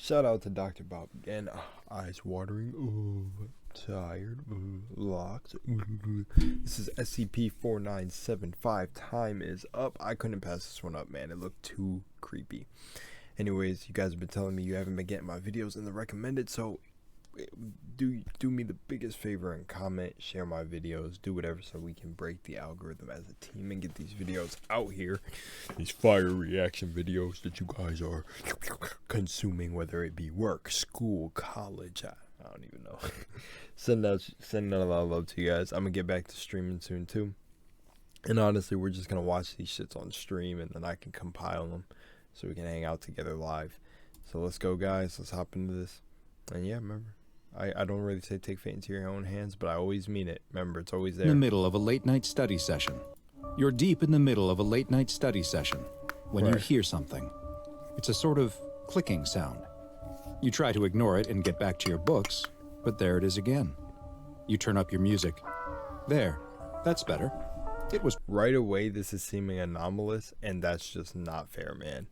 Shout out to Dr. Bob again. Eyes watering. Ooh, tired. Ooh, locked. Ooh. This is SCP-4975. Time is up. I couldn't pass this one up, man. It looked too creepy. Anyways, you guys have been telling me you haven't been getting my videos in the recommended, so do me the biggest favor and comment, share my videos, do whatever so we can break the algorithm as a team and get these videos out here, these fire reaction videos that you guys are consuming, whether it be work, school, college, I don't even know. sending out a lot of love to you guys. I'm gonna get back to streaming soon too, and honestly we're just gonna watch these shits on stream and then I can compile them so we can hang out together live. So let's go, guys. Let's hop into this. And yeah, remember, I don't really say take fate into your own hands, but I always mean it. Remember, it's always there. In the middle of a late-night study session. You're deep in the middle of a late-night study session when you hear something. It's a sort of clicking sound. You try to ignore it and get back to your books, but there it is again. You turn up your music. There. That's better. It was... Right away, this is seeming anomalous, and that's just not fair, man.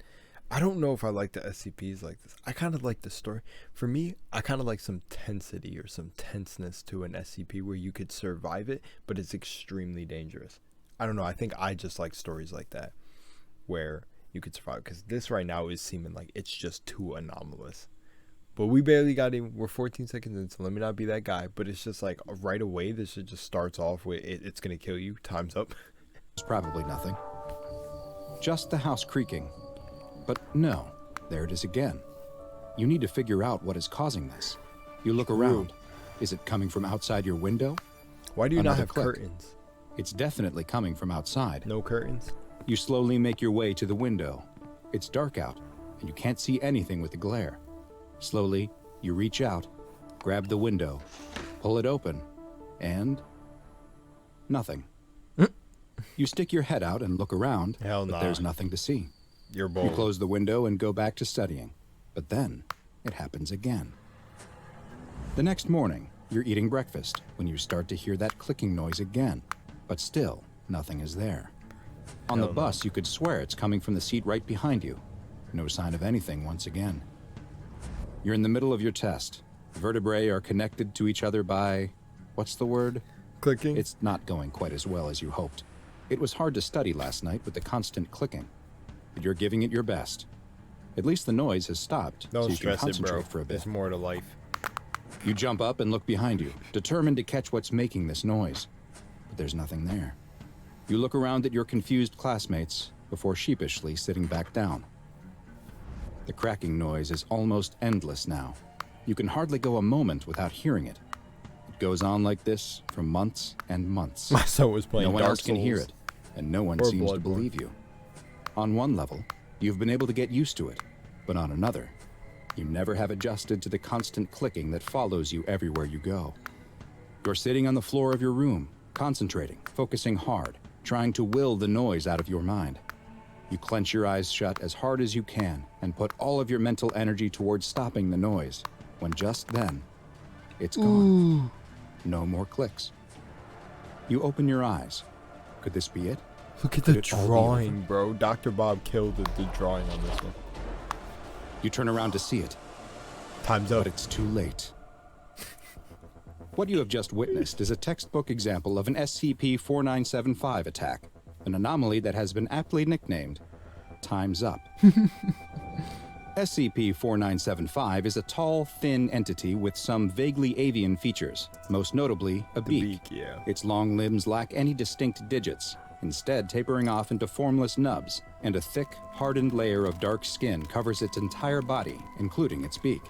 I don't know if I like the SCPs like this. I kind of like the story. For me, I kind of like some tensity or some tenseness to an SCP where you could survive it, but it's extremely dangerous. I don't know. I think I just like stories like that where you could survive, because this right now is seeming like it's just too anomalous. But we barely got in. We're 14 seconds in, so let me not be that guy. But it's just like right away, this shit just starts off with it's going to kill you. Time's up. It's probably nothing. Just the house creaking. But no, there it is again. You need to figure out what is causing this. You look around. Is it coming from outside your window? Why do you not have curtains? It's definitely coming from outside. No curtains? You slowly make your way to the window. It's dark out, and you can't see anything with the glare. Slowly, you reach out, grab the window, pull it open, and... nothing. You stick your head out and look around, but there's nothing to see. You're bold. You close the window and go back to studying. But then, it happens again. The next morning, you're eating breakfast when you start to hear that clicking noise again. But still, nothing is there. On the bus, you could swear it's coming from the seat right behind you. No sign of anything once again. You're in the middle of your test. Vertebrae are connected to each other by... what's the word? Clicking? It's not going quite as well as you hoped. It was hard to study last night with the constant clicking. But you're giving it your best. At least the noise has stopped, so you can concentrate for a bit. There's more to life. You jump up and look behind you, determined to catch what's making this noise. But there's nothing there. You look around at your confused classmates before sheepishly sitting back down. The cracking noise is almost endless now. You can hardly go a moment without hearing it. It goes on like this for months and months. My son was playing No one Dark else can Souls. hear it, and no one seems to believe you. On one level, you've been able to get used to it, but on another, you never have adjusted to the constant clicking that follows you everywhere you go. You're sitting on the floor of your room, concentrating, focusing hard, trying to will the noise out of your mind. You clench your eyes shut as hard as you can and put all of your mental energy towards stopping the noise, when just then, it's gone. No more clicks. You open your eyes. Could this be it? Look at the drawing, bro. Dr. Bob killed the drawing on this one. You turn around to see it. Time's up. But it's too late. What you have just witnessed is a textbook example of an SCP-4975 attack, an anomaly that has been aptly nicknamed Time's Up. SCP-4975 is a tall, thin entity with some vaguely avian features, most notably a beak. Its long limbs lack any distinct digits, instead tapering off into formless nubs, and a thick, hardened layer of dark skin covers its entire body, including its beak.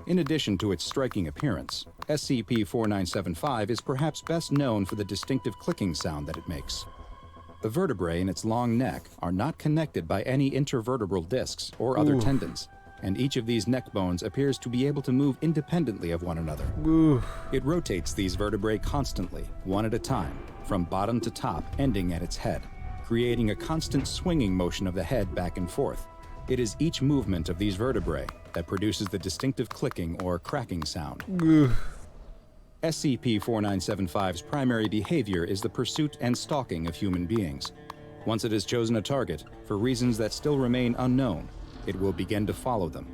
In addition to its striking appearance, SCP-4975 is perhaps best known for the distinctive clicking sound that it makes. The vertebrae in its long neck are not connected by any intervertebral discs or other tendons, and each of these neck bones appears to be able to move independently of one another. It rotates these vertebrae constantly, one at a time, from bottom to top, ending at its head, creating a constant swinging motion of the head back and forth. It is each movement of these vertebrae that produces the distinctive clicking or cracking sound. SCP-4975's primary behavior is the pursuit and stalking of human beings. Once it has chosen a target, for reasons that still remain unknown, it will begin to follow them,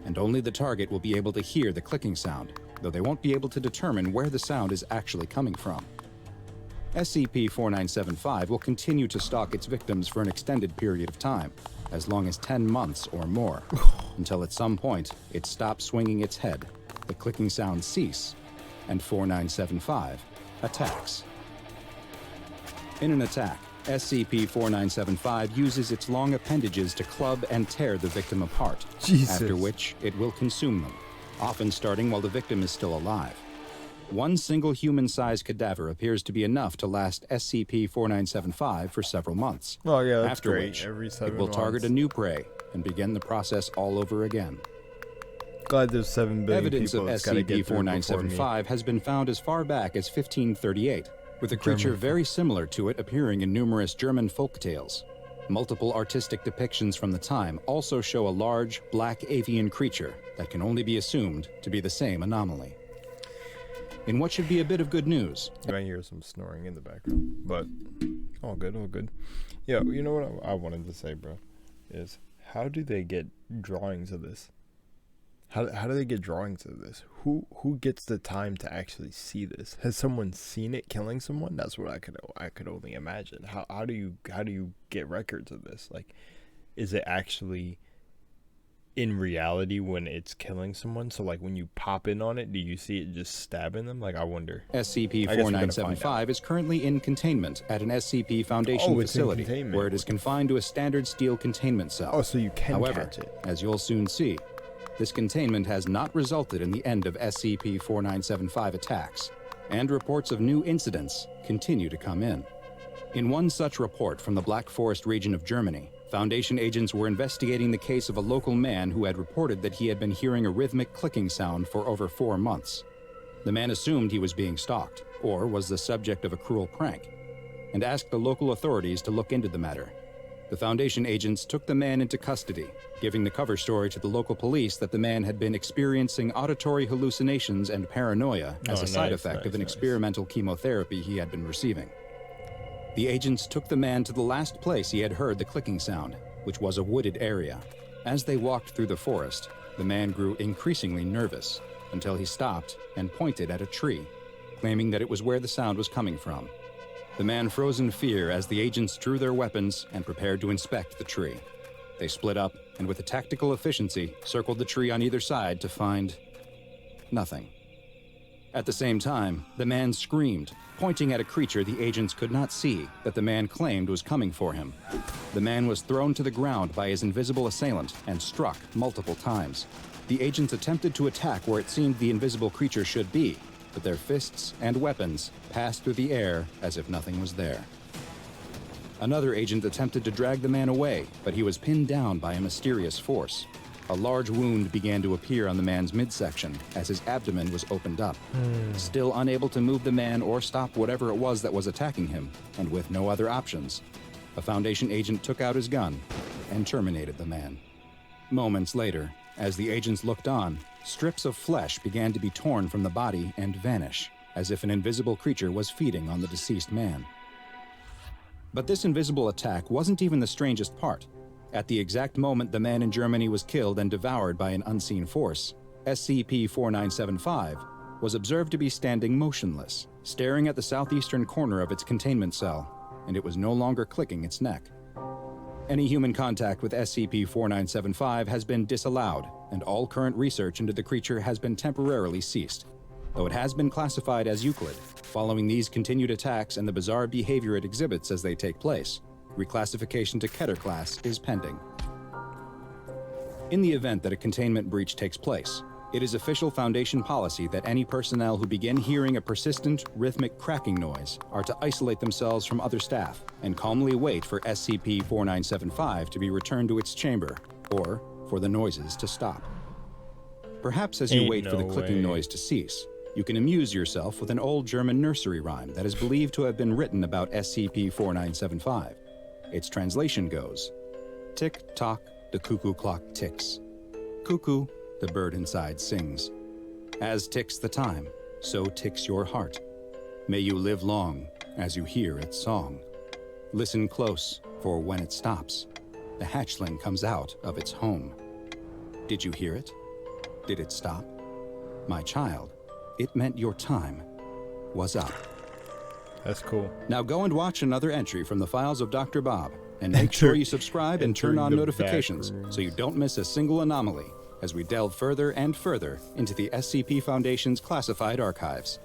and only the target will be able to hear the clicking sound, though they won't be able to determine where the sound is actually coming from. SCP-4975 will continue to stalk its victims for an extended period of time, as long as 10 months or more, until at some point it stops swinging its head, the clicking sounds cease, and 4975 attacks. In an attack, SCP-4975 uses its long appendages to club and tear the victim apart, after which it will consume them, often starting while the victim is still alive. One single human-sized cadaver appears to be enough to last SCP-4975 for several months, Oh yeah, that's after great. which Every it 7 will months. target a new prey and begin the process all over again. Glad there's 7 billion Evidence of people that's gotta get through before me. SCP-4975 has been found as far back as 1538, with a creature very similar to it appearing in numerous German folk tales. Multiple artistic depictions from the time also show a large, black avian creature that can only be assumed to be the same anomaly. In what should be a bit of good news... You might hear some snoring in the background, but all good, all good. Yeah, you know what I wanted to say, bro, is how do they get drawings of this? How do they get drawings of this? Who gets the time to actually see this? Has someone seen it killing someone? That's what I could only imagine. How do you get records of this? Like, is it actually in reality when it's killing someone? So like when you pop in on it, do you see it just stabbing them? Like, I wonder. SCP-4975 is currently in containment at an SCP Foundation facility, where it is confined to a standard steel containment cell. Oh, so you can However, catch it. as you'll soon see, this containment has not resulted in the end of SCP-4975 attacks, and reports of new incidents continue to come in. In one such report from the Black Forest region of Germany, Foundation agents were investigating the case of a local man who had reported that he had been hearing a rhythmic clicking sound for over 4 months. The man assumed he was being stalked, or was the subject of a cruel prank, and asked the local authorities to look into the matter. The Foundation agents took the man into custody, giving the cover story to the local police that the man had been experiencing auditory hallucinations and paranoia as a side effect of an experimental chemotherapy he had been receiving. The agents took the man to the last place he had heard the clicking sound, which was a wooded area. As they walked through the forest, the man grew increasingly nervous until he stopped and pointed at a tree, claiming that it was where the sound was coming from. The man froze in fear as the agents drew their weapons and prepared to inspect the tree. They split up and with a tactical efficiency circled the tree on either side to find nothing. At the same time, the man screamed, pointing at a creature the agents could not see that the man claimed was coming for him. The man was thrown to the ground by his invisible assailant and struck multiple times. The agents attempted to attack where it seemed the invisible creature should be, but their fists and weapons passed through the air as if nothing was there. Another agent attempted to drag the man away, but he was pinned down by a mysterious force. A large wound began to appear on the man's midsection as his abdomen was opened up. Still unable to move the man or stop whatever it was that was attacking him, and with no other options, a Foundation agent took out his gun and terminated the man. Moments later, as the agents looked on, strips of flesh began to be torn from the body and vanish, as if an invisible creature was feeding on the deceased man. But this invisible attack wasn't even the strangest part. At the exact moment the man in Germany was killed and devoured by an unseen force, SCP-4975 was observed to be standing motionless, staring at the southeastern corner of its containment cell, and it was no longer clicking its neck. Any human contact with SCP-4975 has been disallowed, and all current research into the creature has been temporarily ceased, though it has been classified as Euclid. Following these continued attacks and the bizarre behavior it exhibits as they take place, reclassification to Keter class is pending. In the event that a containment breach takes place, it is official Foundation policy that any personnel who begin hearing a persistent, rhythmic cracking noise are to isolate themselves from other staff and calmly wait for SCP-4975 to be returned to its chamber, or for the noises to stop. Perhaps as you wait for the clicking noise to cease, you can amuse yourself with an old German nursery rhyme that is believed to have been written about SCP-4975. Its translation goes, "Tick-tock, the cuckoo clock ticks. Cuckoo, the bird inside sings. As ticks the time, so ticks your heart. May you live long as you hear its song. Listen close, for when it stops, the hatchling comes out of its home. Did you hear it? Did it stop? My child, it meant your time was up. That's cool. Now go and watch another entry from the files of Dr. Bob, and make sure you subscribe and turn on notifications so you don't miss a single anomaly as we delve further and further into the SCP Foundation's classified archives.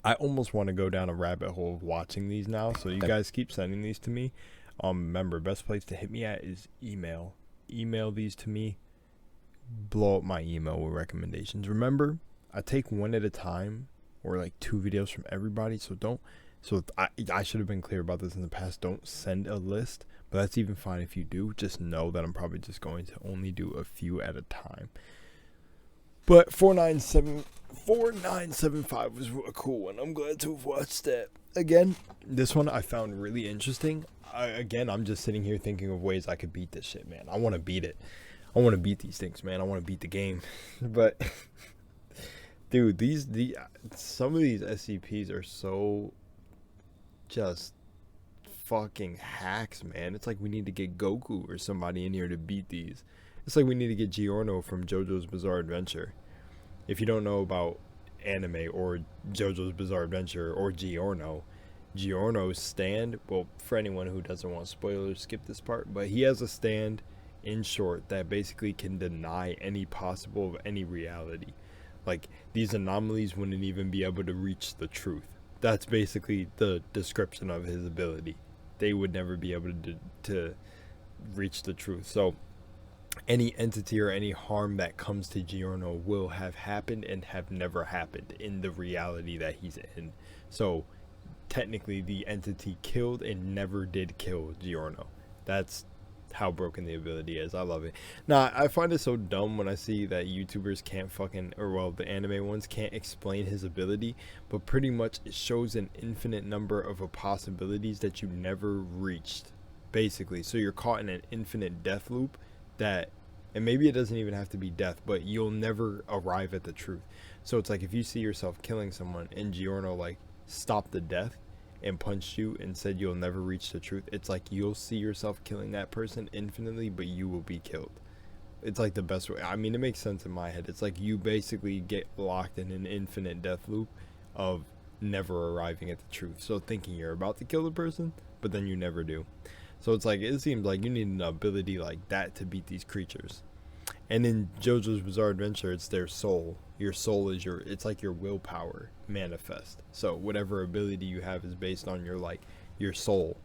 I almost want to go down a rabbit hole of watching these now, so you guys keep sending these to me. Remember, best place to hit me at is email. Email these to me. Blow up my email with recommendations. Remember, I take one at a time, or like 2 videos from everybody, so I should have been clear about this in the past. Don't send a list, but that's even fine if you do. Just know that I'm probably just going to only do a few at a time. But 4975 was a cool one. I'm glad to have watched that. Again, this one I found really interesting. I'm just sitting here thinking of ways I could beat this shit, man. I want to beat it. I want to beat these things, man. I want to beat the game. But dude, some of these SCPs are so just fucking hacks, man. It's like we need to get Goku or somebody in here to beat these. It's like we need to get Giorno from JoJo's Bizarre Adventure. If you don't know about anime or JoJo's Bizarre Adventure or Giorno's stand, well, for anyone who doesn't want spoilers, skip this part, but he has a stand, in short, that basically can deny any possible of any reality. Like, these anomalies wouldn't even be able to reach the truth. That's basically the description of his ability. They would never be able to reach the truth. So any entity or any harm that comes to Giorno will have happened and have never happened in the reality that he's in. So technically the entity killed and never did kill Giorno. That's how broken the ability is. I love it. Now, I find it so dumb when I see that YouTubers can't the anime ones can't explain his ability, but pretty much it shows an infinite number of possibilities that you never reached, basically. So you're caught in an infinite death loop and maybe it doesn't even have to be death, but you'll never arrive at the truth. So it's like if you see yourself killing someone and Giorno like stopped the death and punched you and said you'll never reach the truth, it's like you'll see yourself killing that person infinitely, but you will be killed. It's like the best way. I mean, it makes sense in my head. It's like you basically get locked in an infinite death loop of never arriving at the truth. So thinking you're about to kill the person, but then you never do. So it's like, it seems like you need an ability like that to beat these creatures. And in JoJo's Bizarre Adventure, it's their soul. Your soul is it's like your willpower manifest. So whatever ability you have is based on your soul.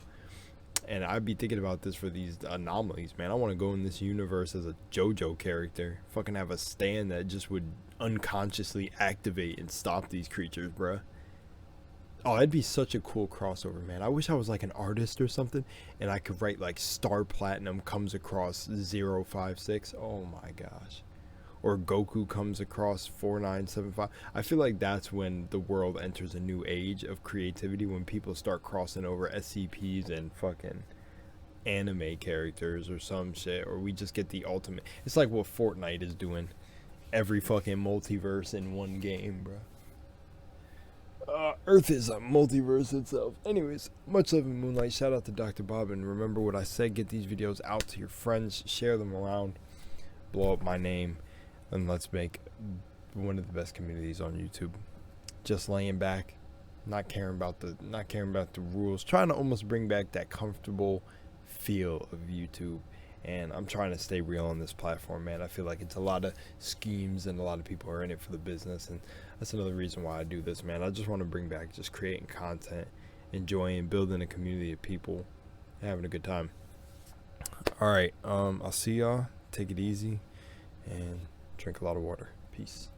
And I'd be thinking about this for these anomalies, man. I want to go in this universe as a JoJo character. Fucking have a stand that just would unconsciously activate and stop these creatures, bruh. Oh, it'd be such a cool crossover, man. I wish I was like an artist or something and I could write like Star Platinum comes across 056. Oh my gosh. Or Goku comes across 4975. I feel like that's when the world enters a new age of creativity, when people start crossing over SCPs and fucking anime characters or some shit, or we just get the ultimate. It's like what Fortnite is doing. Every fucking multiverse in one game, bro. Earth is a multiverse itself. Anyways, much love and moonlight. Shout out to Dr. Bob, and remember what I said, get these videos out to your friends, share them around, blow up my name, and let's make one of the best communities on YouTube. Just laying back, not caring about the rules, trying to almost bring back that comfortable feel of YouTube. And I'm trying to stay real on this platform, man. I feel like it's a lot of schemes and a lot of people are in it for the business, and that's another reason why I do this, man. I just want to bring back just creating content, enjoying, building a community of people, and having a good time. All right, I'll see y'all. Take it easy and drink a lot of water. Peace.